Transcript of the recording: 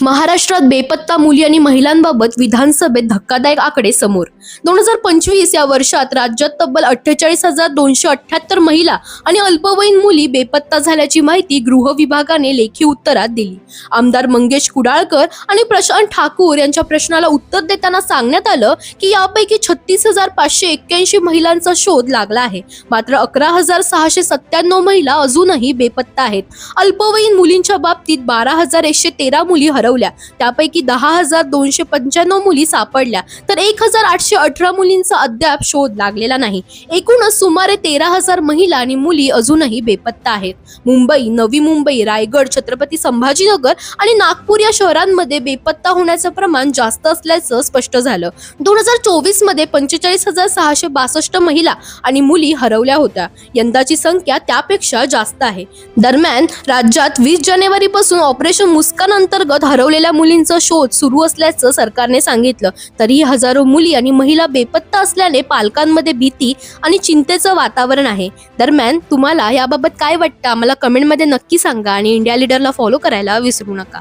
महाराष्ट्रात बेपत्ता मुली आणि महिलांबाबत विधानसभेत धक्कादायक आकडे समोर. 2025 या वर्षात राज्यात तब्बल 48,278 महिला आणि अल्पवयीन मुली बेपत्ता झाल्याची माहिती गृह विभागाने लेखी उत्तरात दिली. आमदार मंगेश कुडाळकर आणि प्रशांत ठाकूर यांच्या प्रश्नाला उत्तर देताना सांगण्यात आलं की यापैकी 36,581 महिलांचा शोध लागला आहे. मात्र 11,697 महिला अजूनही बेपत्ता आहेत. अल्पवयीन मुलींच्या बाबतीत 12,113 मुली हरवल्या. त्यापैकी 10,295 मुली सापडल्या तर 1,818 मुलींचा अद्याप शोध लागलेला नाही. एकूणच सुमारे 13,000 महिला आणि मुली अजूनही बेपत्ता आहेत. मुंबई, नवी मुंबई, रायगड, छत्रपती संभाजीनगर आणि नागपूर या शहरांमध्ये बेपत्ता होण्याचं प्रमाण जास्त असल्याचं स्पष्ट झालं. 2024 मध्ये 45,662 महिला आणि मुली हरवल्या होत्या. यंदाची संख्या त्यापेक्षा जास्त आहे. दरम्यान राज्यात 20 जानेवारीपासून ऑपरेशन मुस्कान अंतर्गत हरवलेल्या मुलींचा शोध सुरू असल्याचं सरकारने सांगितलं. तरीही हजारो मुली आणि महिला बेपत्ता असल्याने पालकांमध्ये भीती आणि चिंतेचं वातावरण आहे. दरम्यान तुम्हाला याबाबत काय वाटतं आम्हाला कमेंटमध्ये नक्की सांगा आणि इंडिया लीडरला फॉलो करायला विसरू नका.